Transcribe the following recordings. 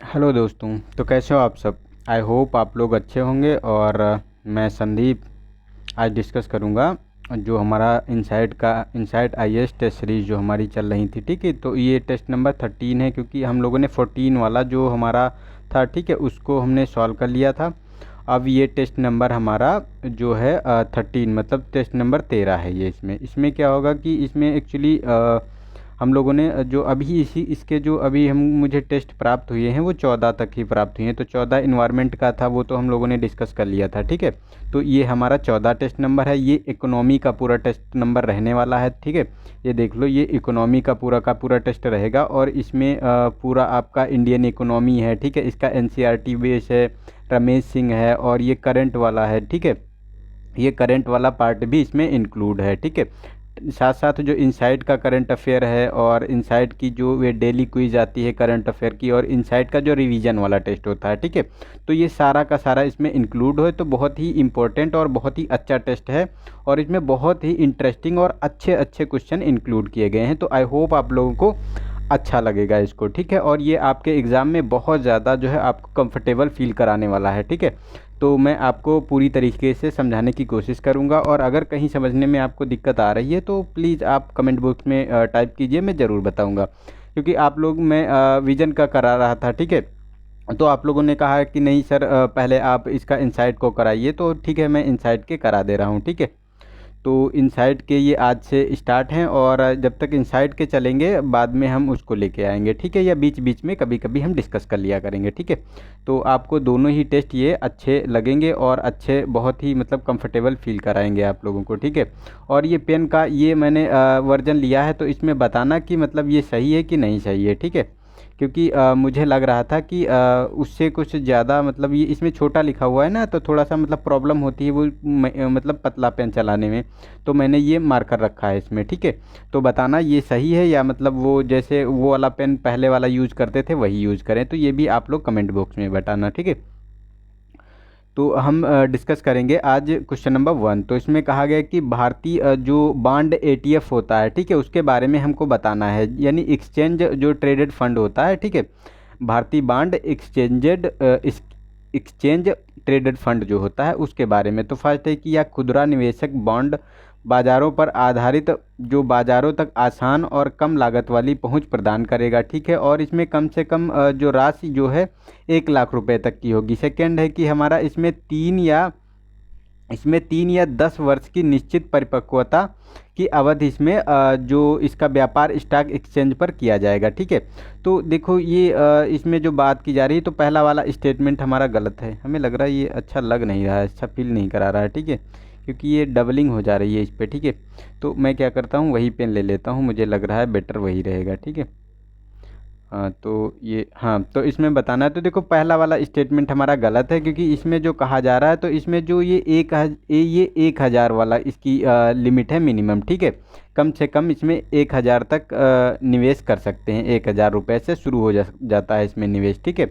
Hello दोस्तों। तो कैसे हो आप सब। आई होप आप लोग अच्छे होंगे। और मैं संदीप आज डिस्कस करूँगा जो हमारा इनसाइट आईएएस टेस्ट सीरीज़ जो हमारी चल रही थी। ठीक है, तो ये टेस्ट नंबर 13 है, क्योंकि हम लोगों ने 14 वाला जो हमारा था, ठीक है, उसको हमने सॉल्व कर लिया था। अब ये टेस्ट नंबर हमारा जो है 13 मतलब टेस्ट नंबर 13 है। ये इसमें क्या होगा कि इसमें एक्चुअली हम लोगों ने जो अभी इसके जो अभी हम मुझे टेस्ट प्राप्त हुए हैं वो 14 तक ही प्राप्त हुए हैं। तो 14 इन्वायरमेंट का था, वो तो हम लोगों ने डिस्कस कर लिया था। ठीक है, तो ये हमारा 14 टेस्ट नंबर है। ये इकोनॉमी का पूरा टेस्ट नंबर रहने वाला है। ठीक है, ये देख लो, ये इकोनॉमी का पूरा टेस्ट रहेगा। और इसमें पूरा आपका इंडियन इकोनॉमी है। ठीक है, इसका एनसीईआरटी बेस है, रमेश सिंह है, और ये करंट वाला है। ठीक है, ये करंट वाला पार्ट भी इसमें इंक्लूड है। ठीक है, साथ साथ जो इनसाइट का करंट अफेयर है, और इनसाइट की जो वे डेली क्विज आती है करंट अफेयर की, और इनसाइट का जो रिवीजन वाला टेस्ट होता है। ठीक है, तो ये सारा का सारा इसमें इंक्लूड हो, तो बहुत ही इंपॉर्टेंट और बहुत ही अच्छा टेस्ट है। और इसमें बहुत ही इंटरेस्टिंग और अच्छे अच्छे क्वेश्चन इंक्लूड किए गए हैं। तो आई होप आप लोगों को अच्छा लगेगा इसको। ठीक है, और ये आपके एग्ज़ाम में बहुत ज़्यादा जो है आपको कंफर्टेबल फील कराने वाला है। ठीक है, तो मैं आपको पूरी तरीके से समझाने की कोशिश करूंगा। और अगर कहीं समझने में आपको दिक्कत आ रही है तो प्लीज़ आप कमेंट बॉक्स में टाइप कीजिए, मैं ज़रूर बताऊंगा। क्योंकि आप लोग मैं विजन का करा रहा था। ठीक है, तो आप लोगों ने कहा कि नहीं सर, पहले आप इसका इनसाइट को कराइए, तो ठीक है, मैं इनसाइट के करा दे रहा हूँ। ठीक है, तो इनसाइट के ये आज से स्टार्ट हैं, और जब तक इनसाइट के चलेंगे बाद में हम उसको लेके आएंगे। ठीक है, या बीच बीच में कभी कभी हम डिस्कस कर लिया करेंगे। ठीक है, तो आपको दोनों ही टेस्ट ये अच्छे लगेंगे, और अच्छे बहुत ही मतलब कंफर्टेबल फील कराएंगे आप लोगों को। ठीक है, और ये पेन का ये मैंने वर्जन लिया है, तो इसमें बताना कि मतलब ये सही है कि नहीं सही है। ठीक है, क्योंकि मुझे लग रहा था कि उससे कुछ ज़्यादा मतलब ये इसमें छोटा लिखा हुआ है ना, तो थोड़ा सा मतलब प्रॉब्लम होती है वो मतलब पतला पेन चलाने में। तो मैंने ये मार्कर रखा है इसमें। ठीक है, तो बताना ये सही है या मतलब वो जैसे वो वाला पेन पहले वाला यूज़ करते थे वही यूज़ करें। तो ये भी आप लोग कमेंट बॉक्स में बताना। ठीक है, तो हम डिस्कस करेंगे आज क्वेश्चन नंबर 1। तो इसमें कहा गया है कि भारतीय जो बांड एटीएफ होता है, ठीक है, उसके बारे में हमको बताना है। यानी एक्सचेंज जो ट्रेडेड फंड होता है। ठीक है, भारतीय बांड एक्सचेंज ट्रेडेड फंड जो होता है उसके बारे में। तो फर्स्ट है कि यह खुदरा निवेशक बॉन्ड बाजारों पर आधारित जो बाजारों तक आसान और कम लागत वाली पहुंच प्रदान करेगा। ठीक है, और इसमें कम से कम जो राशि जो है 1 लाख रुपए तक की होगी। सेकेंड है कि हमारा इसमें 3 या 10 वर्ष की निश्चित परिपक्वता की अवधि इसमें जो इसका व्यापार स्टॉक एक्सचेंज पर किया जाएगा। ठीक है, तो देखो ये इसमें जो बात की जा रही है, तो पहला वाला स्टेटमेंट हमारा गलत है। हमें लग रहा है ये अच्छा लग नहीं रहा है, अच्छा फील नहीं करा रहा है। ठीक है, क्योंकि ये डबलिंग हो जा रही है इस पर। ठीक है, तो मैं क्या करता हूँ, वही पेन ले लेता हूँ, मुझे लग रहा है बेटर वही रहेगा। ठीक है, हाँ तो ये, हाँ तो इसमें बताना है। तो देखो पहला वाला स्टेटमेंट हमारा गलत है, क्योंकि इसमें जो कहा जा रहा है, तो इसमें जो ये 1,000 वाला इसकी लिमिट है मिनिमम। ठीक है, कम से कम इसमें 1,000 तक निवेश कर सकते हैं। 1,000 रुपये से शुरू हो जाता है इसमें निवेश। ठीक है,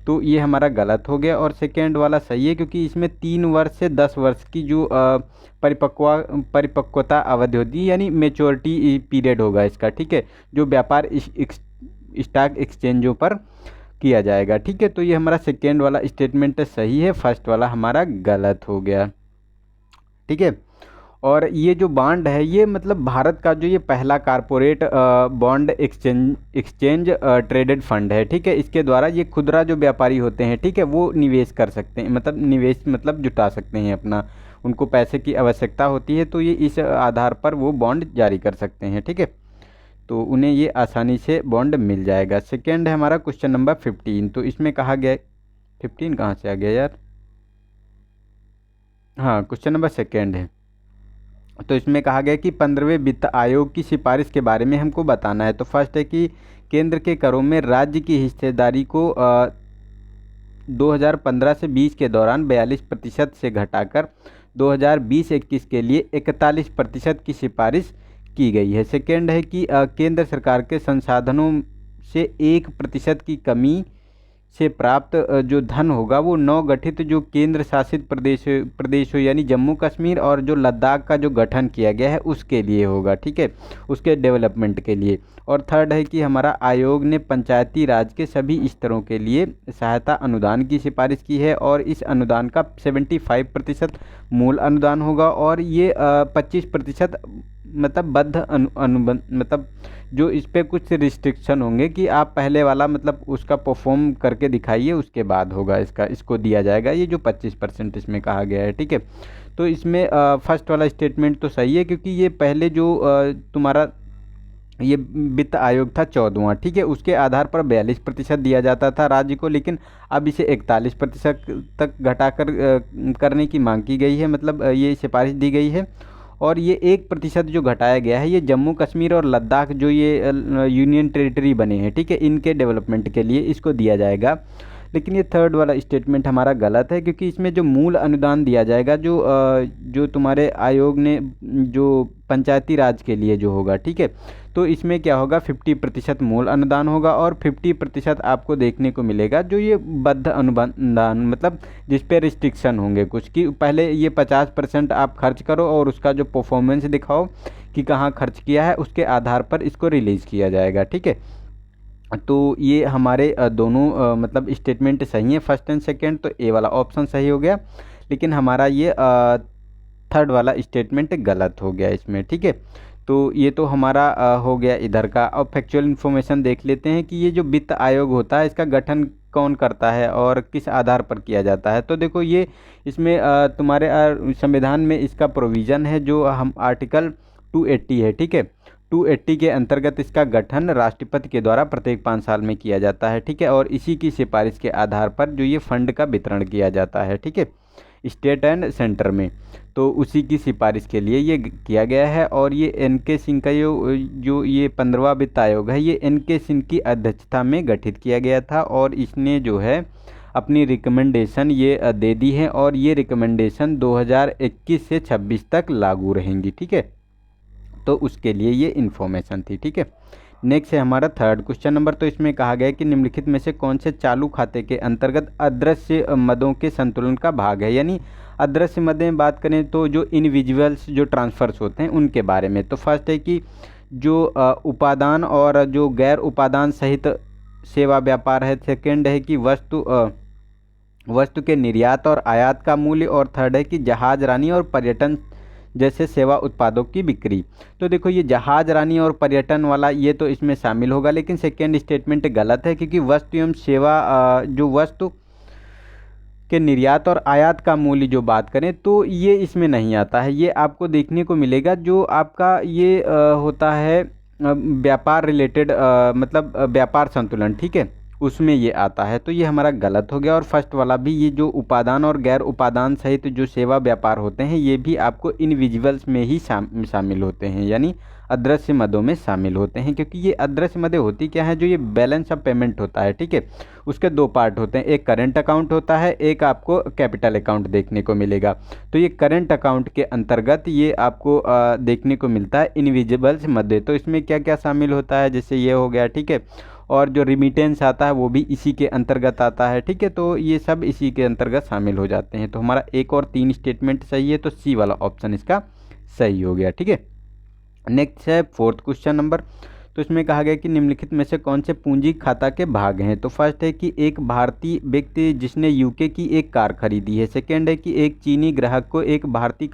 तो ये हमारा गलत हो गया। और सेकेंड वाला सही है, क्योंकि इसमें 3 वर्ष से 10 वर्ष की जो परिपक्वता अवधि होती है, यानी मेच्योरिटी पीरियड होगा इसका। ठीक है, जो व्यापार स्टॉक एक्सचेंजों पर किया जाएगा। ठीक है, तो ये हमारा सेकेंड वाला स्टेटमेंट सही है, फर्स्ट वाला हमारा गलत हो गया। ठीक है, और ये जो बॉन्ड है ये मतलब भारत का जो ये पहला corporate bond exchange traded fund है। ठीक है, इसके द्वारा ये खुदरा जो व्यापारी होते हैं, ठीक है, वो निवेश कर सकते हैं, मतलब निवेश मतलब जुटा सकते हैं अपना, उनको पैसे की आवश्यकता होती है, तो ये इस आधार पर वो बॉन्ड जारी कर सकते हैं। ठीक है, तो उन्हें ये आसानी से बॉन्ड मिल जाएगा। सेकेंड है हमारा क्वेश्चन नंबर 15। तो इसमें कहा गया, 15 कहाँ से आ गया यार, हाँ क्वेश्चन नंबर सेकेंड है। तो इसमें कहा गया कि 15वें वित्त आयोग की सिफारिश के बारे में हमको बताना है। तो फर्स्ट है कि केंद्र के करों में राज्य की हिस्सेदारी को 2015 से 20 के दौरान 42% से घटाकर 2020-21 के लिए 41% की सिफारिश की गई है। सेकेंड है कि केंद्र सरकार के संसाधनों से 1% की कमी से प्राप्त जो धन होगा वो नवगठित जो केंद्र शासित प्रदेशों यानी जम्मू कश्मीर और जो लद्दाख का जो गठन किया गया है उसके लिए होगा, ठीक है, उसके डेवलपमेंट के लिए। और थर्ड है कि हमारा आयोग ने पंचायती राज के सभी स्तरों के लिए सहायता अनुदान की सिफारिश की है और इस अनुदान का 75% मूल अनुदान होगा और ये 25% मतलब बद्ध अनुबंध मतलब जो इस पे कुछ रिस्ट्रिक्शन होंगे कि आप पहले वाला मतलब उसका परफॉर्म करके दिखाइए उसके बाद होगा इसको दिया जाएगा ये जो 25% इसमें कहा गया है, ठीक है। तो इसमें फर्स्ट वाला स्टेटमेंट तो सही है क्योंकि ये पहले जो तुम्हारा ये वित्त आयोग था 14वां, ठीक है, उसके आधार पर 42% दिया जाता था राज्य को, लेकिन अब इसे 41% तक घटाकर करने की मांग की गई है, मतलब ये सिफारिश दी गई है। और ये 1% जो घटाया गया है ये जम्मू कश्मीर और लद्दाख जो ये यूनियन टेरिटरी बने हैं, ठीक है, इनके डेवलपमेंट के लिए इसको दिया जाएगा। लेकिन ये थर्ड वाला स्टेटमेंट हमारा गलत है क्योंकि इसमें जो मूल अनुदान दिया जाएगा जो तुम्हारे आयोग ने जो पंचायती राज के लिए जो होगा, ठीक है, तो इसमें क्या होगा 50% मूल अनुदान होगा और 50% आपको देखने को मिलेगा जो ये बद्ध अनुदान मतलब जिस पे रिस्ट्रिक्शन होंगे कुछ कि पहले ये 50% आप खर्च करो और उसका जो परफॉर्मेंस दिखाओ कि कहाँ खर्च किया है उसके आधार पर इसको रिलीज़ किया जाएगा, ठीक है। तो ये हमारे दोनों मतलब स्टेटमेंट सही है, फर्स्ट एंड सेकंड, तो ए वाला ऑप्शन सही हो गया। लेकिन हमारा ये थर्ड वाला स्टेटमेंट गलत हो गया इसमें, ठीक है। तो ये तो हमारा हो गया इधर का। अब फैक्चुअल इन्फॉर्मेशन देख लेते हैं कि ये जो वित्त आयोग होता है इसका गठन कौन करता है और किस आधार पर किया जाता है। तो देखो ये इसमें तुम्हारे संविधान में इसका प्रोविज़न है जो हम आर्टिकल 280 है, ठीक है, 280 के अंतर्गत इसका गठन राष्ट्रपति के द्वारा प्रत्येक 5 साल में किया जाता है, ठीक है, और इसी की सिफारिश के आधार पर जो ये फंड का वितरण किया जाता है, ठीक है, स्टेट एंड सेंटर में। तो उसी की सिफारिश के लिए ये किया गया है। और ये एन.के. सिंह का जो ये 15वां वित्त आयोग है ये एन.के. सिंह की अध्यक्षता में गठित किया गया था और इसने जो है अपनी रिकमेंडेशन ये दे दी है और ये रिकमेंडेशन 2021 से 26 तक लागू रहेंगी, ठीक है। तो उसके लिए ये इन्फॉर्मेशन थी, ठीक है। नेक्स्ट है हमारा थर्ड क्वेश्चन नंबर। तो इसमें कहा गया है कि निम्नलिखित में से कौन से चालू खाते के अंतर्गत अदृश्य मदों के संतुलन का भाग है। यानी अदृश्य मद में बात करें तो जो इनविजुअल्स जो ट्रांसफर्स होते हैं उनके बारे में। तो फर्स्ट है कि जो उपादान और जो गैर उपादान सहित सेवा व्यापार है। सेकेंड है कि वस्तु के निर्यात और आयात का मूल्य। और थर्ड है कि जहाज रानी और पर्यटन जैसे सेवा उत्पादों की बिक्री। तो देखो ये जहाज रानी और पर्यटन वाला ये तो इसमें शामिल होगा, लेकिन सेकेंड स्टेटमेंट गलत है क्योंकि वस्तु एवं सेवा जो वस्तु के निर्यात और आयात का मूल्य जो बात करें तो ये इसमें नहीं आता है। ये आपको देखने को मिलेगा जो आपका ये होता है व्यापार रिलेटेड मतलब व्यापार संतुलन, ठीक है, उसमें ये आता है। तो ये हमारा गलत हो गया। और फर्स्ट वाला भी ये जो उपादान और गैर उपादान सहित जो सेवा व्यापार होते हैं ये भी आपको इनविजिबल्स में ही शामिल होते हैं, यानी अदृश्य मदों में शामिल होते हैं। क्योंकि ये अदृश्य मदें होती क्या है, जो ये बैलेंस ऑफ पेमेंट होता है, ठीक है, उसके दो पार्ट होते हैं, एक करंट अकाउंट होता है, एक आपको कैपिटल अकाउंट देखने को मिलेगा। तो ये करंट अकाउंट के अंतर्गत ये आपको देखने को मिलता है इनविजिबल्स मदें। तो इसमें क्या क्या शामिल होता है, जैसे ये हो गया, ठीक है, और जो रिमिटेंस आता है वो भी इसी के अंतर्गत आता है, ठीक है। तो ये सब इसी के अंतर्गत शामिल हो जाते हैं। तो हमारा एक और 3 स्टेटमेंट सही है, तो सी वाला ऑप्शन इसका सही हो गया, ठीक है। नेक्स्ट है फोर्थ क्वेश्चन नंबर। तो इसमें कहा गया कि निम्नलिखित में से कौन से पूंजी खाता के भाग हैं। तो फर्स्ट है कि एक भारतीय व्यक्ति जिसने यूके की एक कार खरीदी है। सेकेंड है कि एक चीनी ग्राहक को एक भारतीय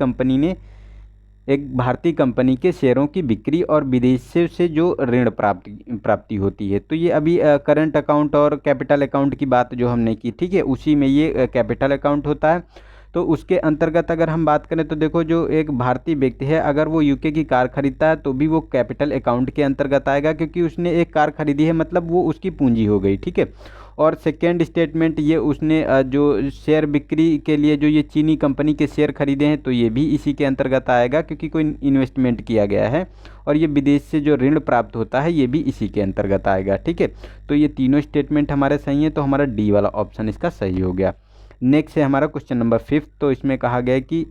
कंपनी के शेयरों की बिक्री और विदेश से जो ऋण प्राप्ति होती है। तो ये अभी करंट अकाउंट और कैपिटल अकाउंट की बात जो हमने की, ठीक है, उसी में ये कैपिटल अकाउंट होता है। तो उसके अंतर्गत अगर हम बात करें तो देखो जो एक भारतीय व्यक्ति है अगर वो यूके की कार खरीदता है तो भी वो कैपिटल अकाउंट के अंतर्गत आएगा, क्योंकि उसने एक कार खरीदी है, मतलब वो उसकी पूंजी हो गई, ठीक है। और सेकेंड स्टेटमेंट ये उसने जो शेयर बिक्री के लिए जो ये चीनी कंपनी के शेयर खरीदे हैं तो ये भी इसी के अंतर्गत आएगा, क्योंकि कोई इन्वेस्टमेंट किया गया है। और ये विदेश से जो ऋण प्राप्त होता है ये भी इसी के अंतर्गत आएगा, ठीक है। तो ये तीनों स्टेटमेंट हमारे सही हैं, तो हमारा डी वाला ऑप्शन इसका सही हो गया। नेक्स्ट है हमारा क्वेश्चन नंबर 5। तो इसमें कहा गया है कि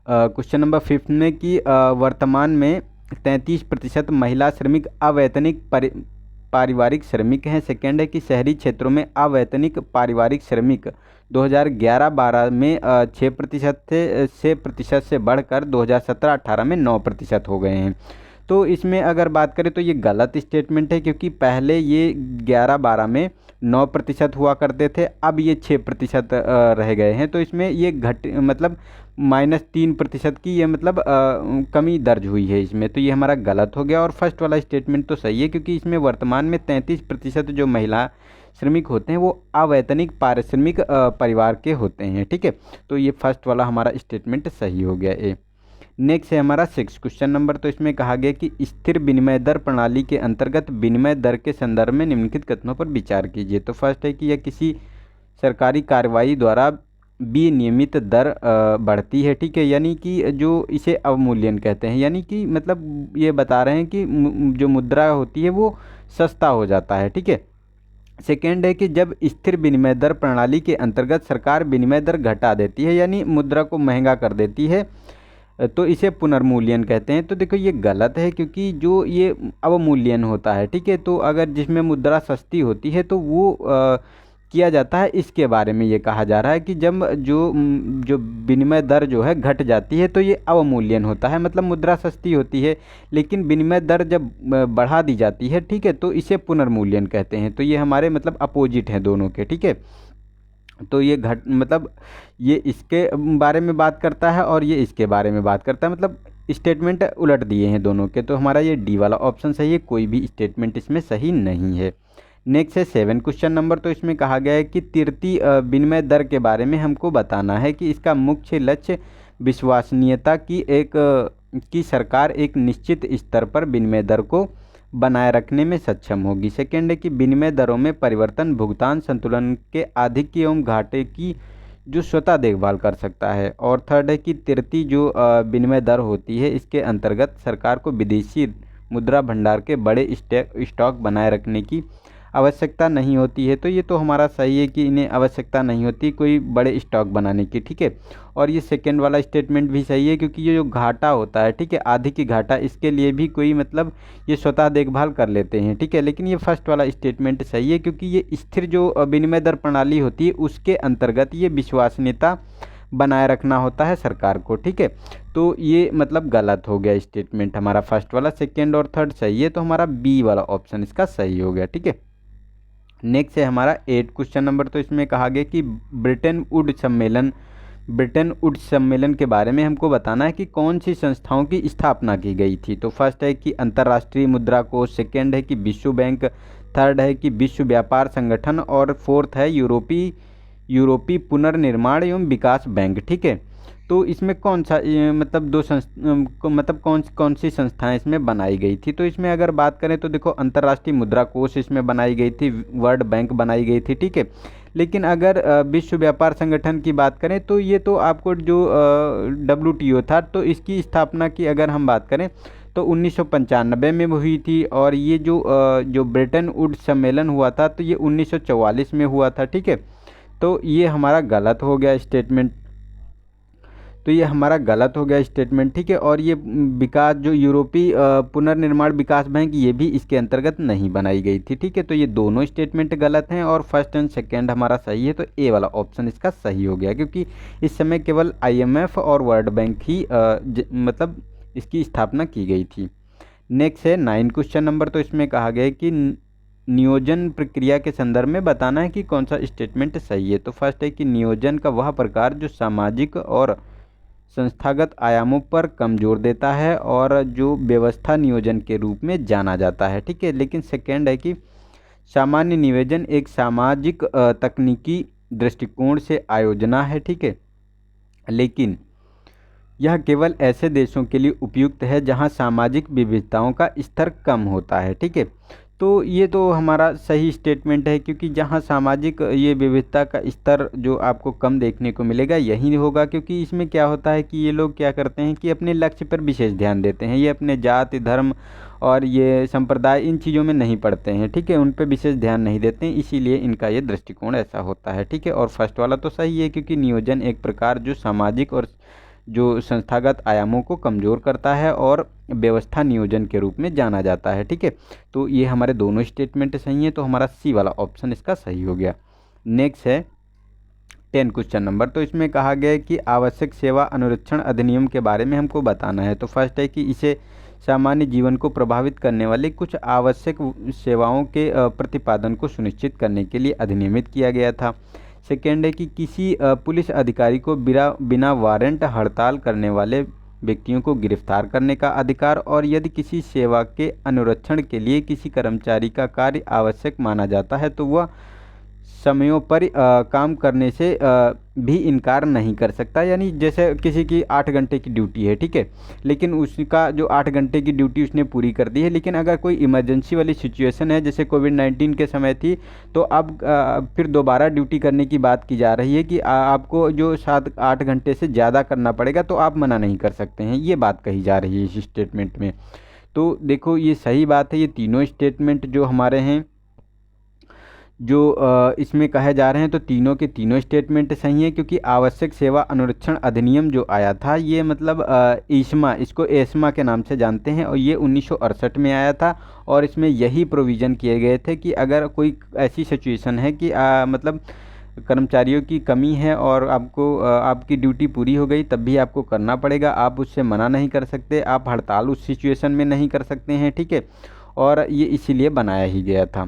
क्वेश्चन नंबर 5 में कि वर्तमान में 33% महिला श्रमिक पारिवारिक श्रमिक हैं। सेकेंड है कि शहरी क्षेत्रों में अवैतनिक पारिवारिक श्रमिक 2011-12 में 6% थे, 6% से बढ़कर 2017-18 में 9% हो गए हैं। तो इसमें अगर बात करें तो ये गलत स्टेटमेंट है, क्योंकि पहले ये 11-12 में 9% हुआ करते थे, अब ये 6% रह गए हैं। तो इसमें ये मतलब -3% की ये मतलब कमी दर्ज हुई है इसमें, तो ये हमारा गलत हो गया। और फर्स्ट वाला स्टेटमेंट तो सही है, क्योंकि इसमें वर्तमान में 33% जो महिला श्रमिक होते हैं वो अवैतनिक पारिश्रमिक परिवार के होते हैं। ठीक है, तो ये फर्स्ट वाला हमारा स्टेटमेंट सही हो गया ए। नेक्स्ट है हमारा 6 क्वेश्चन नंबर। तो इसमें कहा गया कि स्थिर विनिमय दर प्रणाली के अंतर्गत विनिमय दर के संदर्भ में निम्नलिखित कथनों पर विचार कीजिए। तो फर्स्ट है कि यह किसी सरकारी कार्रवाई द्वारा विनियमित दर बढ़ती है। ठीक है, यानी कि जो इसे अवमूल्यन कहते हैं, यानी कि मतलब ये बता रहे हैं कि जो मुद्रा होती है वो सस्ता हो जाता है। ठीक है। सेकेंड है कि जब स्थिर विनिमय दर प्रणाली के अंतर्गत सरकार विनिमय दर घटा देती है, यानी मुद्रा को महंगा कर देती है, तो इसे पुनर्मूल्यन कहते हैं। तो देखो ये गलत है, क्योंकि जो ये अवमूल्यन होता है, ठीक है, तो अगर जिसमें मुद्रा सस्ती होती है तो वो किया जाता है। इसके बारे में ये कहा जा रहा है कि जब जो विनिमय दर जो है घट जाती है तो ये अवमूल्यन होता है, मतलब मुद्रा सस्ती होती है लेकिन विनिमय दर जब बढ़ा दी जाती है, ठीक है, तो इसे पुनर्मूल्यन कहते हैं। तो ये हमारे मतलब अपोजिट हैं दोनों के। ठीक है, तो ये मतलब ये इसके बारे में बात करता है और ये इसके बारे में बात करता है, मतलब स्टेटमेंट उलट दिए हैं दोनों के। तो हमारा ये डी वाला ऑप्शन सही है, कोई भी स्टेटमेंट इसमें सही नहीं है। नेक्स्ट है 7 क्वेश्चन नंबर। तो इसमें कहा गया है कि तृतीय विनिमय दर के बारे में हमको बताना है कि इसका मुख्य लक्ष्य विश्वसनीयता की सरकार एक निश्चित स्तर पर विनिमय दर को बनाए रखने में सक्षम होगी। सेकेंड है कि विनिमय दरों में परिवर्तन भुगतान संतुलन के आधिक्य एवं घाटे की जो स्वतः देखभाल कर सकता है। और थर्ड है कि तृतीय जो विनिमय दर होती है इसके अंतर्गत सरकार को विदेशी मुद्रा भंडार के बड़े स्टॉक बनाए रखने की आवश्यकता नहीं होती है। तो ये तो हमारा सही है कि इन्हें आवश्यकता नहीं होती कोई बड़े स्टॉक बनाने की। ठीक है, और ये सेकेंड वाला स्टेटमेंट भी सही है, क्योंकि ये जो घाटा होता है, ठीक है, आधी की घाटा, इसके लिए भी कोई मतलब ये स्वतः देखभाल कर लेते हैं। ठीक है, लेकिन ये फर्स्ट वाला स्टेटमेंट सही है, क्योंकि ये स्थिर जो विनिमय दर प्रणाली होती है उसके अंतर्गत ये विश्वसनीयता बनाए रखना होता है सरकार को। ठीक है, तो ये मतलब गलत हो गया स्टेटमेंट हमारा फर्स्ट वाला। सेकेंड और थर्ड सही है, तो हमारा बी वाला ऑप्शन इसका सही हो गया। ठीक है, नेक्स्ट है हमारा 8 क्वेश्चन नंबर। तो इसमें कहा गया कि ब्रिटेन वुड्स सम्मेलन के बारे में हमको बताना है कि कौन सी संस्थाओं की स्थापना की गई थी। तो फर्स्ट है कि अंतर्राष्ट्रीय मुद्रा कोष, सेकेंड है कि विश्व बैंक, थर्ड है कि विश्व व्यापार संगठन और फोर्थ है यूरोपीय पुनर्निर्माण एवं विकास बैंक। ठीक है, तो इसमें कौन सा मतलब कौन सी संस्थाएं इसमें बनाई गई थी। तो इसमें अगर बात करें तो देखो अंतर्राष्ट्रीय मुद्रा कोष इसमें बनाई गई थी, वर्ल्ड बैंक बनाई गई थी। ठीक है, लेकिन अगर विश्व व्यापार संगठन की बात करें तो ये तो आपको जो WTO था, तो इसकी स्थापना की अगर हम बात करें तो 1995 में हुई थी। और ये जो ब्रिटेन वुड्स सम्मेलन हुआ था तो ये 1944 में हुआ था। ठीक है, तो ये हमारा गलत हो गया स्टेटमेंट, ठीक है। और ये विकास जो यूरोपीय पुनर्निर्माण विकास बैंक, ये भी इसके अंतर्गत नहीं बनाई गई थी। ठीक है, तो ये दोनों स्टेटमेंट गलत हैं और फर्स्ट एंड सेकंड हमारा सही है। तो ए वाला ऑप्शन इसका सही हो गया, क्योंकि इस समय केवल IMF और वर्ल्ड बैंक ही मतलब इसकी स्थापना की गई थी। नेक्स्ट है 9 क्वेश्चन नंबर। तो इसमें कहा गया है कि नियोजन प्रक्रिया के संदर्भ में बताना है कि कौन सा स्टेटमेंट सही है। तो फर्स्ट है कि नियोजन का वह प्रकार जो सामाजिक और संस्थागत आयामों पर कम जोर देता है और जो व्यवस्था नियोजन के रूप में जाना जाता है। ठीक है, लेकिन सेकेंड है कि सामान्य नियोजन एक सामाजिक तकनीकी दृष्टिकोण से आयोजना है। ठीक है, लेकिन यह केवल ऐसे देशों के लिए उपयुक्त है जहां सामाजिक विविधताओं का स्तर कम होता है। ठीक है, तो ये तो हमारा सही स्टेटमेंट है, क्योंकि जहाँ सामाजिक ये विविधता का स्तर जो आपको कम देखने को मिलेगा यही होगा, क्योंकि इसमें क्या होता है कि ये लोग क्या करते हैं कि अपने लक्ष्य पर विशेष ध्यान देते हैं। ये अपने जाति धर्म और ये संप्रदाय इन चीज़ों में नहीं पढ़ते हैं। ठीक है, उन पर विशेष ध्यान नहीं देते हैं, इसीलिए इनका ये दृष्टिकोण ऐसा होता है। ठीक है, और फर्स्ट वाला तो सही है, क्योंकि नियोजन एक प्रकार जो सामाजिक और जो संस्थागत आयामों को कमज़ोर करता है और व्यवस्था नियोजन के रूप में जाना जाता है। ठीक है, तो ये हमारे दोनों स्टेटमेंट सही हैं, तो हमारा सी वाला ऑप्शन इसका सही हो गया। नेक्स्ट है 10 क्वेश्चन नंबर। तो इसमें कहा गया है कि आवश्यक सेवा अनुरक्षण अधिनियम के बारे में हमको बताना है। तो फर्स्ट है कि इसे सामान्य जीवन को प्रभावित करने वाली कुछ आवश्यक सेवाओं के प्रतिपादन को सुनिश्चित करने के लिए अधिनियमित किया गया था। सेकेंड है कि किसी पुलिस अधिकारी को बिना वारंट हड़ताल करने वाले व्यक्तियों को गिरफ्तार करने का अधिकार, और यदि किसी सेवा के अनुरक्षण के लिए किसी कर्मचारी का कार्य आवश्यक माना जाता है तो वह समयों पर काम करने से भी इनकार नहीं कर सकता। यानी जैसे किसी की 8 घंटे की ड्यूटी है, ठीक है, लेकिन उसका जो 8 घंटे की ड्यूटी उसने पूरी कर दी है, लेकिन अगर कोई इमरजेंसी वाली सिचुएशन है जैसे कोविड-19 के समय थी, तो अब फिर दोबारा ड्यूटी करने की बात की जा रही है कि आपको जो 7-8 घंटे से ज़्यादा करना पड़ेगा, तो आप मना नहीं कर सकते हैं, ये बात कही जा रही है इस स्टेटमेंट में। तो देखो ये सही बात है, ये तीनों स्टेटमेंट जो हमारे हैं जो इसमें कहे जा रहे हैं, तो तीनों के तीनों स्टेटमेंट सही हैं, क्योंकि आवश्यक सेवा अनुरक्षण अधिनियम जो आया था ये मतलब ईस्मा, इसको एस्मा के नाम से जानते हैं, और ये 1968 में आया था। और इसमें यही प्रोविज़न किए गए थे कि अगर कोई ऐसी सिचुएशन है कि मतलब कर्मचारियों की कमी है और आपको आपकी ड्यूटी पूरी हो गई तब भी आपको करना पड़ेगा, आप उससे मना नहीं कर सकते, आप हड़ताल उस सिचुएशन में नहीं कर सकते हैं। ठीक है, और ये इसीलिए बनाया ही गया था।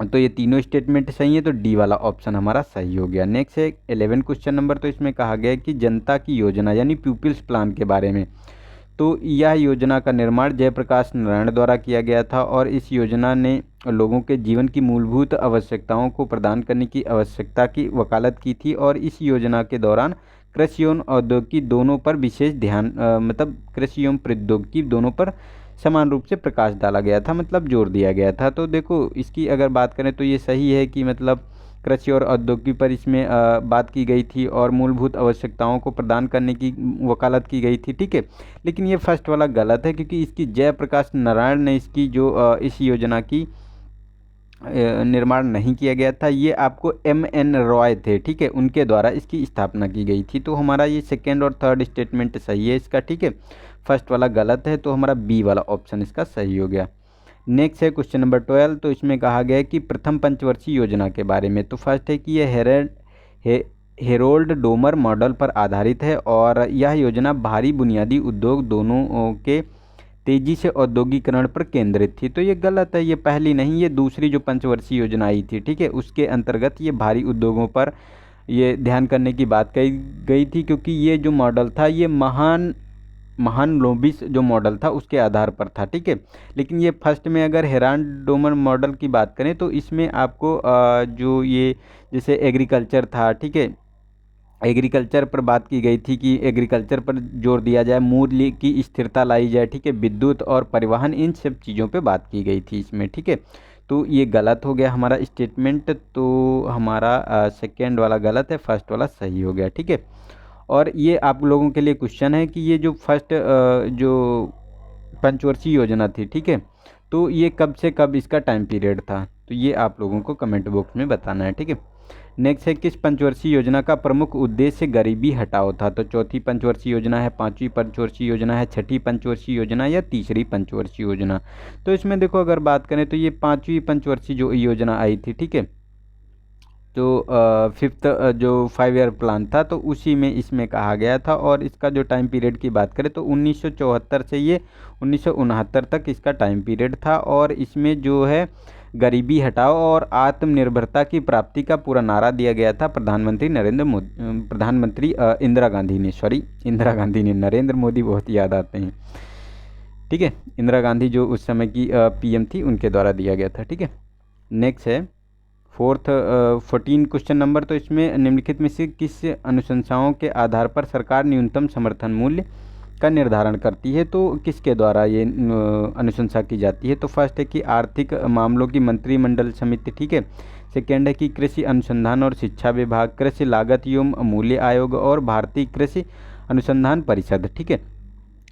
तो ये तीनों स्टेटमेंट सही है, तो डी वाला ऑप्शन हमारा सही हो गया। नेक्स्ट है 11 क्वेश्चन नंबर। तो इसमें कहा गया है कि जनता की योजना यानी पीपल्स प्लान के बारे में। तो यह योजना का निर्माण जयप्रकाश नारायण द्वारा किया गया था, और इस योजना ने लोगों के जीवन की मूलभूत आवश्यकताओं को प्रदान करने की आवश्यकता की वकालत की थी। और इस योजना के दौरान कृषि एवं औद्योगिकी दोनों पर विशेष ध्यान मतलब कृषि एवं प्रौद्योगिकी दोनों पर समान रूप से प्रकाश डाला गया था, मतलब जोर दिया गया था। तो देखो इसकी अगर बात करें तो ये सही है कि मतलब कृषि और औद्योगिकी पर इसमें बात की गई थी और मूलभूत आवश्यकताओं को प्रदान करने की वकालत की गई थी। ठीक है, लेकिन ये फर्स्ट वाला गलत है, क्योंकि इसकी जयप्रकाश नारायण ने इसकी जो इस योजना की निर्माण नहीं किया गया था, ये आपको M.N. रॉय थे, ठीक है, उनके द्वारा इसकी स्थापना की गई थी। तो हमारा ये सेकेंड और थर्ड स्टेटमेंट सही है इसका। ठीक है, फर्स्ट वाला गलत है, तो हमारा बी वाला ऑप्शन इसका सही हो गया। नेक्स्ट है क्वेश्चन नंबर 12। तो इसमें कहा गया है कि प्रथम पंचवर्षीय योजना के बारे में। तो फर्स्ट है कि यह हेरोल्ड डोमर मॉडल पर आधारित है, और यह योजना भारी बुनियादी उद्योग दोनों के तेज़ी से औद्योगिकरण पर केंद्रित थी। तो ये गलत है, ये पहली नहीं, ये दूसरी जो पंचवर्षीय योजना आई थी, ठीक है, उसके अंतर्गत ये भारी उद्योगों पर ये ध्यान करने की बात कही गई थी, क्योंकि ये जो मॉडल था ये महान लोबिस जो मॉडल था उसके आधार पर था। ठीक है, लेकिन ये फर्स्ट में अगर हेराल्ड डोमर मॉडल की बात करें तो इसमें आपको जो ये जैसे एग्रीकल्चर था, ठीक है, एग्रीकल्चर पर बात की गई थी कि एग्रीकल्चर पर जोर दिया जाए, मूल्य की स्थिरता लाई जाए, ठीक है, विद्युत और परिवहन, इन सब चीज़ों पे बात की गई थी इसमें। ठीक है, तो ये गलत हो गया हमारा स्टेटमेंट, तो हमारा सेकेंड वाला गलत है, फर्स्ट वाला सही हो गया। ठीक है, और ये आप लोगों के लिए क्वेश्चन है कि ये जो फर्स्ट जो पंचवर्षीय योजना थी, ठीक है, तो ये कब से कब इसका टाइम पीरियड था, तो ये आप लोगों को कमेंट बॉक्स में बताना है। ठीक है, नेक्स्ट है किस पंचवर्षीय योजना का प्रमुख उद्देश्य गरीबी हटाओ था। तो चौथी पंचवर्षीय योजना है, पांचवी पंचवर्षीय योजना है, छठी पंचवर्षीय योजना या तीसरी पंचवर्षीय योजना। तो इसमें देखो अगर बात करें तो ये पांचवी पंचवर्षीय जो योजना आई थी, ठीक है, तो फिफ्थ जो 5 ईयर प्लान था, तो उसी में इसमें कहा गया था। और इसका जो टाइम पीरियड की बात करें तो 1974 से ये 1969 तक इसका टाइम पीरियड था, और इसमें जो है गरीबी हटाओ और आत्मनिर्भरता की प्राप्ति का पूरा नारा दिया गया था प्रधानमंत्री इंदिरा गांधी ने, नरेंद्र मोदी बहुत याद आते हैं। ठीक है, इंदिरा गांधी जो उस समय की PM थी, उनके द्वारा दिया गया था। ठीक है, नेक्स्ट है 14 क्वेश्चन नंबर। तो इसमें निम्नलिखित में से किस अनुशंसाओं के आधार पर सरकार न्यूनतम समर्थन मूल्य का निर्धारण करती है। तो किसके द्वारा ये अनुशंसा की जाती है। तो फर्स्ट है कि आर्थिक मामलों की मंत्रिमंडल समिति, ठीक है। सेकेंड है कि कृषि अनुसंधान और शिक्षा विभाग, कृषि लागत एवं मूल्य आयोग और भारतीय कृषि अनुसंधान परिषद, ठीक है।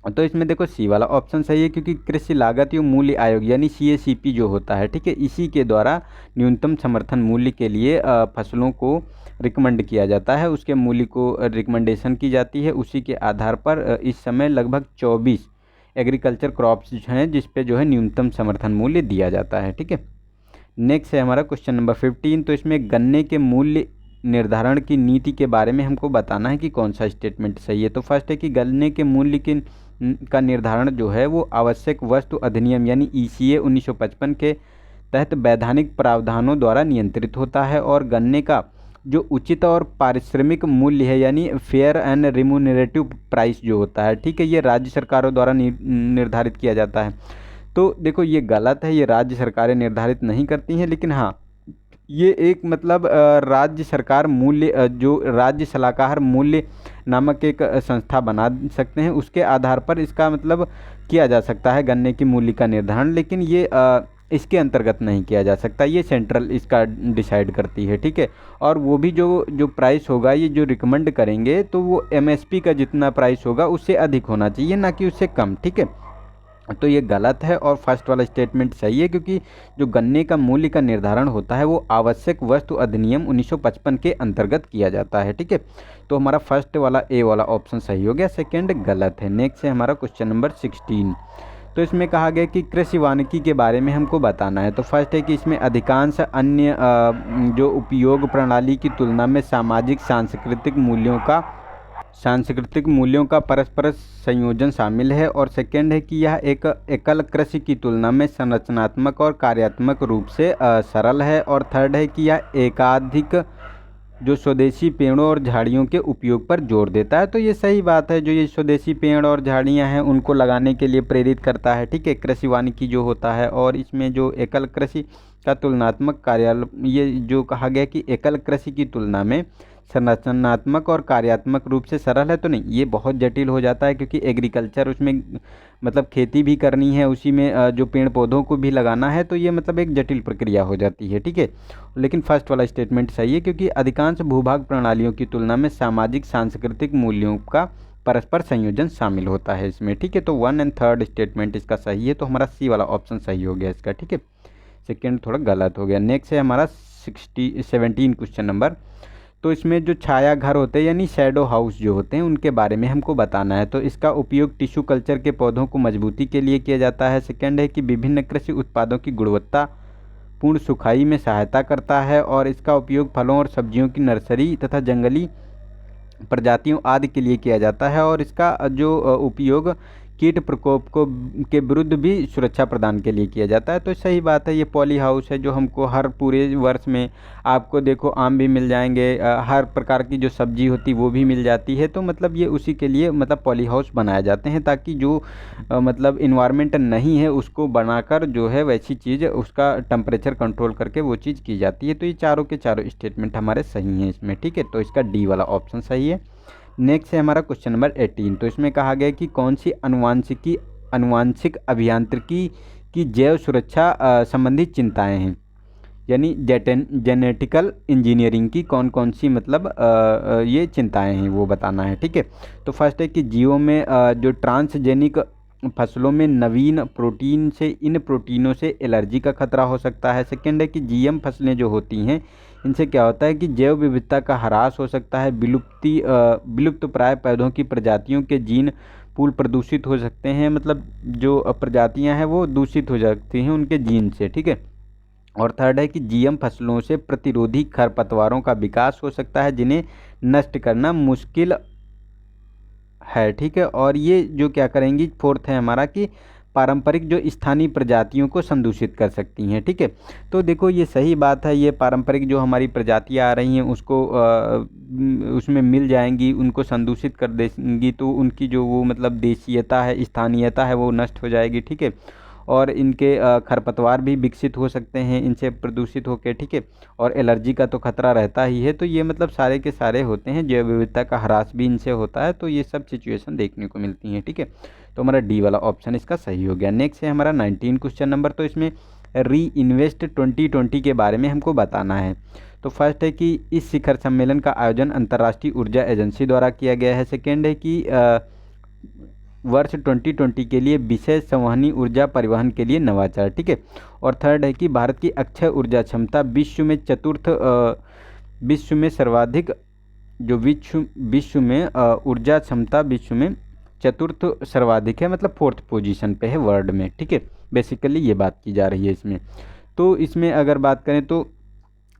तो इसमें देखो सी वाला ऑप्शन सही है, क्योंकि कृषि लागत एवं मूल्य आयोग यानी CACP जो होता है, ठीक है, इसी के द्वारा न्यूनतम समर्थन मूल्य के लिए फसलों को रिकमेंड किया जाता है, उसके मूल्य को रिकमेंडेशन की जाती है। उसी के आधार पर इस समय लगभग 24 एग्रीकल्चर क्रॉप्स हैं जिस पे जो है न्यूनतम समर्थन मूल्य दिया जाता है, ठीक है। नेक्स्ट है हमारा क्वेश्चन नंबर 15। तो इसमें गन्ने के मूल्य निर्धारण की नीति के बारे में हमको बताना है कि कौन सा स्टेटमेंट सही है। तो फर्स्ट है कि गन्ने के मूल्य के का निर्धारण जो है वो आवश्यक वस्तु अधिनियम यानी ECA 1955 के तहत वैधानिक प्रावधानों द्वारा नियंत्रित होता है, और गन्ने का जो उचित और पारिश्रमिक मूल्य है यानी फेयर एंड रिम्यूनरेटिव प्राइस जो होता है, ठीक है, ये राज्य सरकारों द्वारा निर्धारित किया जाता है। तो देखो ये गलत है, ये राज्य सरकारें निर्धारित नहीं करती हैं, लेकिन हाँ ये एक मतलब राज्य सरकार मूल्य जो राज्य सलाहकार मूल्य नामक एक संस्था बना सकते हैं, उसके आधार पर इसका मतलब किया जा सकता है गन्ने की मूल्य का निर्धारण, लेकिन ये इसके अंतर्गत नहीं किया जा सकता, ये सेंट्रल इसका डिसाइड करती है, ठीक है। और वो भी जो जो प्राइस होगा ये जो रिकमेंड करेंगे तो वो MSP का जितना प्राइस होगा उससे अधिक होना चाहिए, ना कि उससे कम, ठीक है। तो ये गलत है और फर्स्ट वाला स्टेटमेंट सही है, क्योंकि जो गन्ने का मूल्य का निर्धारण होता है वो आवश्यक वस्तु अधिनियम 1955 के अंतर्गत किया जाता है, ठीक है। तो हमारा फर्स्ट वाला ए वाला ऑप्शन सही हो गया, सेकंड गलत है। नेक्स्ट है हमारा क्वेश्चन नंबर 16। तो इसमें कहा गया कि कृषि वानिकी के बारे में हमको बताना है। तो फर्स्ट है कि इसमें अधिकांश अन्य जो उपयोग प्रणाली की तुलना में सांस्कृतिक मूल्यों का परस्पर संयोजन शामिल है, और सेकंड है कि यह एक एकल कृषि की तुलना में संरचनात्मक और कार्यात्मक रूप से सरल है, और थर्ड है कि यह एकाधिक जो स्वदेशी पेड़ों और झाड़ियों के उपयोग पर जोर देता है। तो ये सही बात है, जो ये स्वदेशी पेड़ और झाड़ियां हैं उनको लगाने के लिए प्रेरित करता है, ठीक है, कृषि वानिकी जो होता है। और इसमें जो एकल कृषि का तुलनात्मक कार्य, ये जो कहा गया कि एकल कृषि की तुलना में संरचनात्मक और कार्यात्मक रूप से सरल है, तो नहीं, ये बहुत जटिल हो जाता है, क्योंकि एग्रीकल्चर उसमें मतलब खेती भी करनी है, उसी में जो पेड़ पौधों को भी लगाना है, तो ये मतलब एक जटिल प्रक्रिया हो जाती है, ठीक है। लेकिन फर्स्ट वाला स्टेटमेंट सही है, क्योंकि अधिकांश भूभाग प्रणालियों की तुलना में सामाजिक सांस्कृतिक मूल्यों का परस्पर संयोजन शामिल होता है इसमें, ठीक है। तो 1 एंड 3 स्टेटमेंट इसका सही है, तो हमारा सी वाला ऑप्शन सही हो गया इसका, ठीक है। सेकेंड थोड़ा गलत हो गया। नेक्स्ट है हमारा 17 क्वेश्चन नंबर। तो इसमें जो छाया घर होते हैं यानी शैडो हाउस जो होते हैं उनके बारे में हमको बताना है। तो इसका उपयोग टिश्यू कल्चर के पौधों को मजबूती के लिए किया जाता है। सेकंड है कि विभिन्न कृषि उत्पादों की गुणवत्ता पूर्ण सुखाई में सहायता करता है, और इसका उपयोग फलों और सब्जियों की नर्सरी तथा जंगली प्रजातियों आदि के लिए किया जाता है, और इसका जो उपयोग कीट प्रकोप को के विरुद्ध भी सुरक्षा प्रदान के लिए किया जाता है। तो सही बात है, ये पॉली हाउस है जो हमको हर पूरे वर्ष में आपको देखो आम भी मिल जाएंगे, हर प्रकार की जो सब्जी होती वो भी मिल जाती है। तो मतलब ये उसी के लिए मतलब पॉली हाउस बनाए जाते हैं, ताकि जो मतलब इन्वायरमेंट नहीं है उसको बनाकर जो है वैसी चीज़ उसका टेम्परेचर कंट्रोल करके वो चीज़ की जाती है। तो ये चारों के चारों स्टेटमेंट हमारे सही हैं इसमें, ठीक है। तो इसका डी वाला ऑप्शन सही है। नेक्स्ट है हमारा क्वेश्चन नंबर 18। तो इसमें कहा गया कि कौन सी अनुवांशिक अभियांत्रिकी की जैव सुरक्षा संबंधी चिंताएं हैं, यानी जेनेटिकल इंजीनियरिंग की कौन कौन सी मतलब ये चिंताएं हैं वो बताना है, ठीक है। तो फर्स्ट है कि जीवों में जो ट्रांसजेनिक फसलों में नवीन प्रोटीन से इन प्रोटीनों से एलर्जी का खतरा हो सकता है। सेकेंड है कि GM फसलें जो होती हैं इनसे क्या होता है कि जैव विविधता का ह्रास हो सकता है, विलुप्त प्राय पौधों की प्रजातियों के जीन पूल प्रदूषित हो सकते हैं, मतलब जो प्रजातियां हैं वो दूषित हो जाती हैं उनके जीन से, ठीक है। और थर्ड है कि GM फसलों से प्रतिरोधी खरपतवारों का विकास हो सकता है जिन्हें नष्ट करना मुश्किल है, ठीक है। और ये जो क्या करेंगी, फोर्थ है हमारा कि पारंपरिक जो स्थानीय प्रजातियों को संदूषित कर सकती हैं, ठीक है। तो देखो ये सही बात है, ये पारंपरिक जो हमारी प्रजातियां आ रही हैं उसको उसमें मिल जाएंगी, उनको संदूषित कर देंगी, तो उनकी जो वो मतलब देशीयता है, स्थानीयता है वो नष्ट हो जाएगी, ठीक है। और इनके खरपतवार भी विकसित हो सकते हैं इनसे प्रदूषित होकर, ठीक है। और एलर्जी का तो खतरा रहता ही है। तो ये मतलब सारे के सारे होते हैं, जैव विविधता का ह्रास भी इनसे होता है। तो ये सब सिचुएशन देखने को मिलती हैं, ठीक है। तो हमारा डी वाला ऑप्शन इसका सही हो गया। नेक्स्ट है हमारा 19 क्वेश्चन नंबर। तो इसमें री इन्वेस्ट 2020 के बारे में हमको बताना है। तो फर्स्ट है कि इस शिखर सम्मेलन का आयोजन अंतर्राष्ट्रीय ऊर्जा एजेंसी द्वारा किया गया है। सेकेंड है कि वर्ष 2020 के लिए विषय संवहनी ऊर्जा परिवहन के लिए नवाचार, ठीक है। और थर्ड है कि भारत की अक्षय ऊर्जा क्षमता विश्व में सर्वाधिक जो विश्व में ऊर्जा क्षमता विश्व में चतुर्थ सर्वाधिक है, मतलब फोर्थ पोजीशन पे है वर्ल्ड में, ठीक है। बेसिकली ये बात की जा रही है इसमें। तो इसमें अगर बात करें तो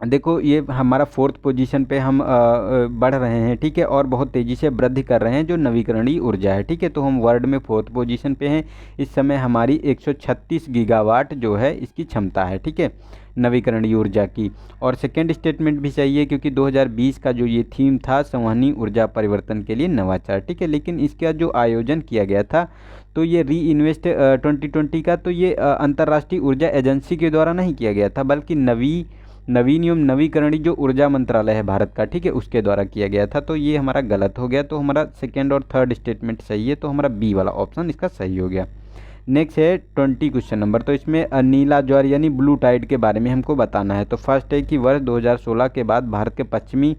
देखो ये हमारा फोर्थ पोजीशन पे हम बढ़ रहे हैं, ठीक है, और बहुत तेज़ी से वृद्धि कर रहे हैं जो नवीकरणीय ऊर्जा है, ठीक है। तो हम वर्ल्ड में फोर्थ पोजीशन पे हैं। इस समय हमारी 136 गीगावाट जो है इसकी क्षमता है, ठीक है, नवीकरणीय ऊर्जा की। और सेकेंड स्टेटमेंट भी सही है क्योंकि 2020 का जो ये थीम था संवहनी ऊर्जा परिवर्तन के लिए नवाचार, ठीक है। लेकिन इसका जो आयोजन किया गया था तो ये री इन्वेस्ट 2020 का, तो ये अंतर्राष्ट्रीय ऊर्जा एजेंसी के द्वारा नहीं किया गया था, बल्कि नवीन एवं नवीकरणीय जो ऊर्जा मंत्रालय है भारत का, ठीक है, उसके द्वारा किया गया था। तो ये हमारा गलत हो गया। तो हमारा सेकेंड और थर्ड स्टेटमेंट सही है, तो हमारा बी वाला ऑप्शन इसका सही हो गया। नेक्स्ट है 20 क्वेश्चन नंबर। तो इसमें नीला ज्वार यानी ब्लू टाइड के बारे में हमको बताना है। तो फर्स्ट है कि वर्ष 2016 के बाद भारत के पश्चिमी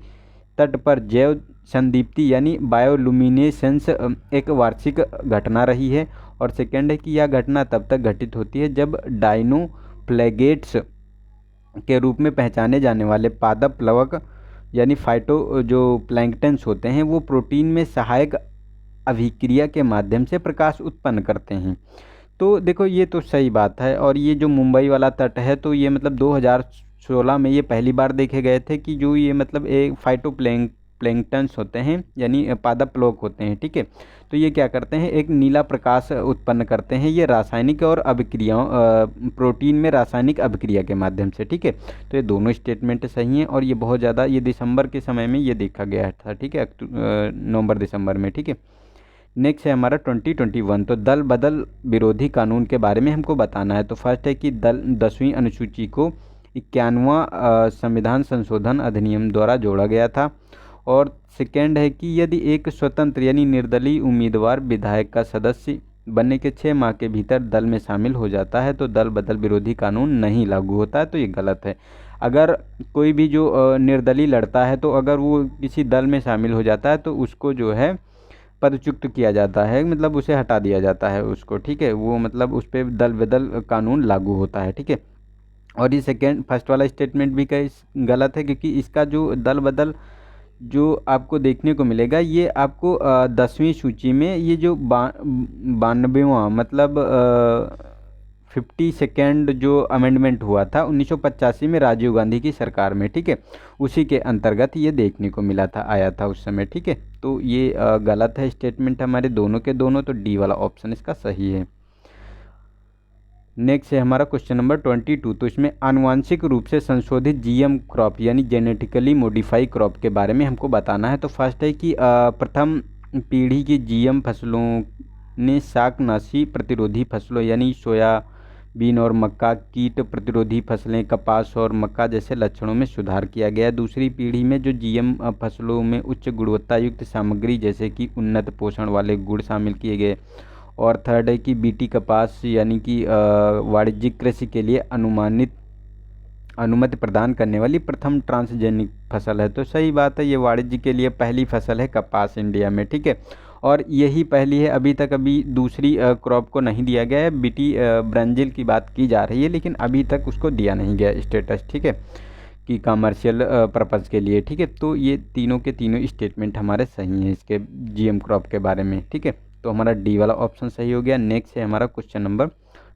तट पर जैव संदीप्ति यानी बायोलुमिनेसेंस एक वार्षिक घटना रही है। और सेकेंड है कि यह घटना तब तक घटित होती है जब डायनोफ्लैगेट्स के रूप में पहचाने जाने वाले पादप प्लवक यानी फाइटो जो प्लैंक्टन्स होते हैं वो प्रोटीन में सहायक अभिक्रिया के माध्यम से प्रकाश उत्पन्न करते हैं। तो देखो ये तो सही बात है। और ये जो मुंबई वाला तट है तो ये मतलब 2016 में ये पहली बार देखे गए थे कि जो ये मतलब एक फाइटो प्लैंक्टन्स होते हैं यानी पादप प्लवक होते हैं, ठीक है। तो ये क्या करते हैं, एक नीला प्रकाश उत्पन्न करते हैं। ये रासायनिक और अभिक्रियाओं प्रोटीन में रासायनिक अभिक्रिया के माध्यम से, ठीक है। तो ये दोनों स्टेटमेंट सही हैं। और ये बहुत ज़्यादा ये दिसंबर के समय में ये देखा गया था, ठीक है, नवंबर दिसंबर में, ठीक है। नेक्स्ट है हमारा 2021। तो दल बदल विरोधी कानून के बारे में हमको बताना है। तो फर्स्ट है कि 10वीं अनुसूची को 91वां संविधान संशोधन अधिनियम द्वारा जोड़ा गया था। और सेकेंड है कि यदि एक स्वतंत्र यानी निर्दलीय उम्मीदवार विधायक का सदस्य बनने के 6 माह के भीतर दल में शामिल हो जाता है तो दल बदल विरोधी कानून नहीं लागू होता है। तो ये गलत है। अगर कोई भी जो निर्दलीय लड़ता है तो अगर वो किसी दल में शामिल हो जाता है तो उसको जो है पदच्युत किया जाता है, मतलब उसे हटा दिया जाता है उसको, ठीक है। वो मतलब उस पर दल बदल कानून लागू होता है, ठीक है। और ये फर्स्ट वाला स्टेटमेंट भी गलत है क्योंकि इसका जो दल बदल जो आपको देखने को मिलेगा ये आपको 10वीं सूची में ये जो 92वां मतलब 52nd जो अमेंडमेंट हुआ था 1985 में राजीव गांधी की सरकार में, ठीक है, उसी के अंतर्गत ये देखने को मिला था, आया था उस समय, ठीक है। तो ये गलत है स्टेटमेंट हमारे दोनों के दोनों। तो डी वाला ऑप्शन इसका सही है। नेक्स्ट है हमारा क्वेश्चन नंबर 22। तो इसमें आनुवांशिक रूप से संशोधित जीएम क्रॉप यानी जेनेटिकली मॉडिफाई क्रॉप के बारे में हमको बताना है। तो फर्स्ट है कि प्रथम पीढ़ी की जीएम फसलों ने शाकनाशी प्रतिरोधी फसलों यानी सोयाबीन और मक्का, कीट प्रतिरोधी फसलें कपास और मक्का जैसे लक्षणों में सुधार किया गया। दूसरी पीढ़ी में जो जीएम फसलों में उच्च गुणवत्ता युक्त सामग्री जैसे कि उन्नत पोषण वाले गुण शामिल किए गए। और थर्ड है कि बीटी कपास यानी कि वाणिज्यिक कृषि के लिए अनुमति प्रदान करने वाली प्रथम ट्रांसजेनिक फसल है। तो सही बात है, ये वाणिज्य के लिए पहली फसल है कपास इंडिया में, ठीक है। और यही पहली है, अभी तक अभी दूसरी क्रॉप को नहीं दिया गया है। बीटी ब्रांजिल की बात की जा रही है लेकिन अभी तक उसको दिया नहीं गया स्टेटस, ठीक है, कि कमर्शियल पर्पज़ के लिए, ठीक है। तो ये तीनों के तीनों स्टेटमेंट हमारे सही हैं इसके जीएम क्रॉप के बारे में, ठीक है। तो हमारा डी वाला ऑप्शन सही हो गया। नेक्स्ट है हमारा क्वेश्चन नंबर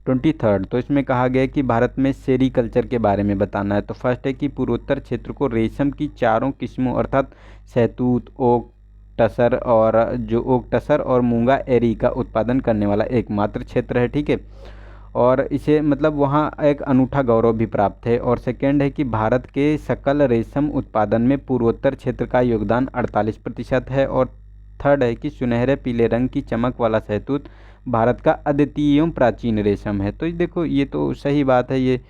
23। तो इसमें कहा गया है कि भारत में सेरीकल्चर के बारे में बताना है। तो फर्स्ट है कि पूर्वोत्तर क्षेत्र को रेशम की 4 किस्मों अर्थात शहतूत, ओक टसर और मूंगा एरी का उत्पादन करने वाला एकमात्र क्षेत्र है, ठीक है। और इसे मतलब वहाँ एक अनूठा गौरव भी प्राप्त है। और सेकेंड है कि भारत के सकल रेशम उत्पादन में पूर्वोत्तर क्षेत्र का योगदान 48% है। और थर्ड है कि सुनहरे पीले रंग की चमक वाला शहतूत भारत का अद्वितीय एवं प्राचीन रेशम है। तो देखो ये तो सही बात है, ये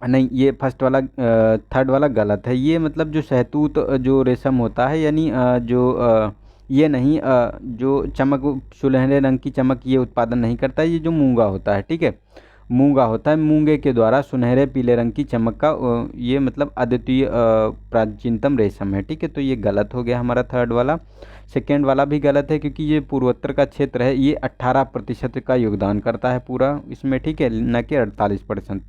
नहीं, ये फर्स्ट वाला थर्ड वाला गलत है। ये मतलब जो शहतूत जो रेशम होता है यानी ये नहीं जो चमक सुनहरे रंग की चमक ये उत्पादन नहीं करता है, ये जो मूंगा होता है, ठीक है, मूंगा होता है, मूंगे के द्वारा सुनहरे पीले रंग की चमक का ये मतलब अद्वितीय प्राचीनतम रेशम है। ठीक है, तो ये गलत हो गया हमारा थर्ड वाला। सेकेंड वाला भी गलत है क्योंकि ये पूर्वोत्तर का क्षेत्र है, ये 18% का योगदान करता है पूरा इसमें। ठीक है, न कि 48%।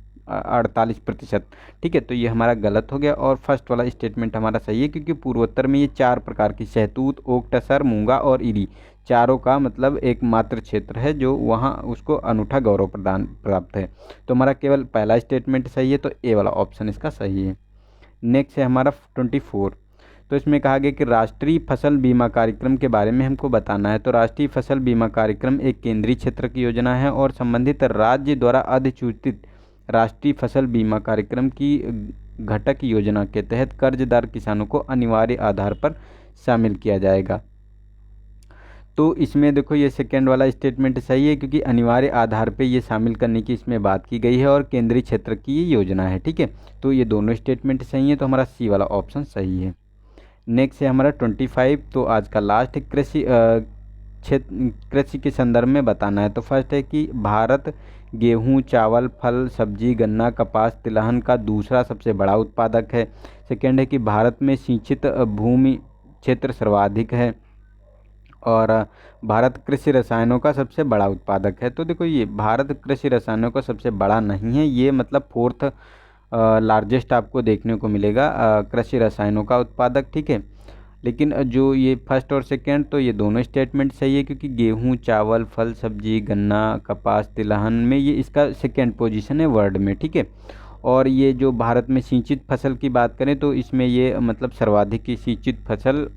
ठीक है, तो ये हमारा गलत हो गया। और फर्स्ट वाला स्टेटमेंट हमारा सही है क्योंकि पूर्वोत्तर में ये 4 प्रकार की शहतूत, ओक, टसर, मूंगा और इरी, चारों का मतलब एकमात्र क्षेत्र है जो वहाँ उसको अनूठा गौरव प्रदान प्राप्त है। तो हमारा केवल पहला स्टेटमेंट सही है, तो ए वाला ऑप्शन इसका सही है। नेक्स्ट है हमारा 24। तो इसमें कहा गया कि राष्ट्रीय फसल बीमा कार्यक्रम के बारे में हमको बताना है। तो राष्ट्रीय फसल बीमा कार्यक्रम एक केंद्रीय क्षेत्र की योजना है और संबंधित राज्य द्वारा अधिसूचित राष्ट्रीय फसल बीमा कार्यक्रम की घटक योजना के तहत कर्जदार किसानों को अनिवार्य आधार पर शामिल किया जाएगा। तो इसमें देखो ये सेकेंड वाला स्टेटमेंट सही है क्योंकि अनिवार्य आधार पे ये शामिल करने की इसमें बात की गई है और केंद्रीय क्षेत्र की ये योजना है। ठीक है, तो ये दोनों स्टेटमेंट सही है, तो हमारा सी वाला ऑप्शन सही है। नेक्स्ट है हमारा 25। तो आज का लास्ट कृषि क्षेत्र कृषि के संदर्भ में बताना है। तो फर्स्ट है कि भारत गेहूं, चावल, फल, सब्जी, गन्ना, कपास, तिलहन का दूसरा सबसे बड़ा उत्पादक है। सेकेंड है कि भारत में सिंचित भूमि क्षेत्र सर्वाधिक है और भारत कृषि रसायनों का सबसे बड़ा उत्पादक है। तो देखो ये भारत कृषि रसायनों का सबसे बड़ा नहीं है, ये मतलब फोर्थ लार्जेस्ट आपको देखने को मिलेगा कृषि रसायनों का उत्पादक। ठीक है, लेकिन जो ये फर्स्ट और सेकंड तो ये दोनों स्टेटमेंट सही है क्योंकि गेहूं, चावल, फल, सब्जी, गन्ना, कपास, तिलहन में ये इसका सेकंड पोजीशन है वर्ल्ड में। ठीक है, और ये जो भारत में सिंचित फसल की बात करें तो इसमें ये मतलब सर्वाधिक की सिंचित फसल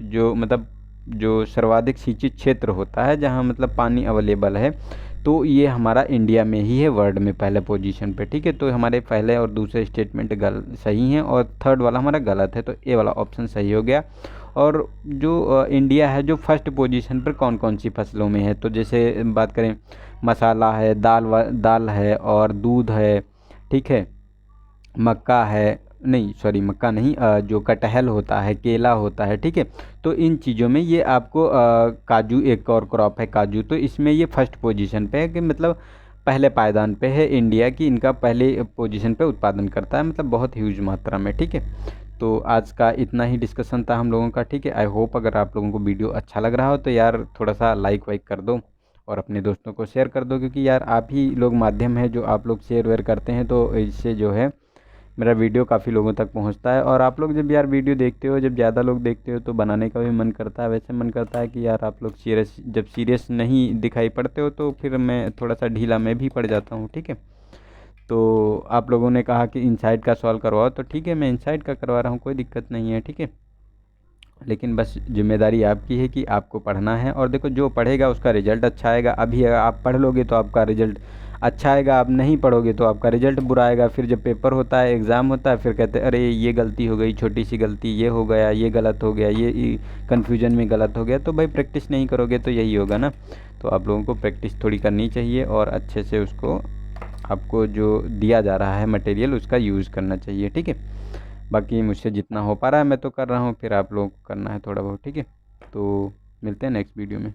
जो मतलब जो सर्वाधिक सिंचित क्षेत्र होता है जहाँ मतलब पानी अवेलेबल है, तो ये हमारा इंडिया में ही है वर्ल्ड में पहले पोजीशन पे। ठीक है, तो हमारे पहले और दूसरे स्टेटमेंट सही हैं और थर्ड वाला हमारा गलत है, तो ए वाला ऑप्शन सही हो गया। और जो इंडिया है जो फर्स्ट पोजीशन पर कौन कौन सी फसलों में है, तो जैसे बात करें मसाला है, दाल है और दूध है। ठीक है, मक्का है, नहीं सॉरी मक्का नहीं, जो कटहल होता है, केला होता है। ठीक है, तो इन चीज़ों में ये आपको काजू एक और क्रॉप है काजू, तो इसमें ये फर्स्ट पोजीशन पे है कि मतलब पहले पायदान पे है इंडिया की, इनका पहले पोजीशन पे उत्पादन करता है मतलब बहुत ह्यूज मात्रा में। ठीक है, तो आज का इतना ही डिस्कशन था हम लोगों का। ठीक है, आई होप अगर आप लोगों को वीडियो अच्छा लग रहा हो तो यार थोड़ा सा लाइक वाइक कर दो और अपने दोस्तों को शेयर कर दो क्योंकि यार आप ही लोग माध्यम है जो आप लोग शेयर वेयर करते हैं, तो इससे जो है मेरा वीडियो काफ़ी लोगों तक पहुंचता है। और आप लोग जब यार वीडियो देखते हो, जब ज़्यादा लोग देखते हो तो बनाने का भी मन करता है। वैसे मन करता है कि यार आप लोग जब सीरियस नहीं दिखाई पड़ते हो तो फिर मैं थोड़ा सा ढीला मैं भी पड़ जाता हूँ। ठीक है, तो आप लोगों ने कहा कि इनसाइड का सॉल्व करवाओ, तो ठीक है मैं इनसाइड का करवा रहा हूँ, कोई दिक्कत नहीं है। ठीक है, लेकिन बस जिम्मेदारी आपकी है कि आपको पढ़ना है और देखो जो पढ़ेगा उसका रिजल्ट अच्छा आएगा। अभी अगर आप पढ़ लोगे तो आपका रिजल्ट अच्छा आएगा, आप नहीं पढ़ोगे तो आपका रिजल्ट बुरा आएगा। फिर जब पेपर होता है, एग्ज़ाम होता है, फिर कहते हैं अरे ये गलती हो गई, छोटी सी गलती, ये हो गया, ये गलत हो गया, ये कन्फ्यूजन में गलत हो गया। तो भाई प्रैक्टिस नहीं करोगे तो यही होगा ना। तो आप लोगों को प्रैक्टिस थोड़ी करनी चाहिए और अच्छे से उसको आपको जो दिया जा रहा है मटेरियल उसका यूज़ करना चाहिए। ठीक है, बाकी मुझसे जितना हो पा रहा है मैं तो कर रहा हूँ, फिर आप लोगों को करना है थोड़ा बहुत। ठीक है, तो मिलते हैं नेक्स्ट वीडियो में।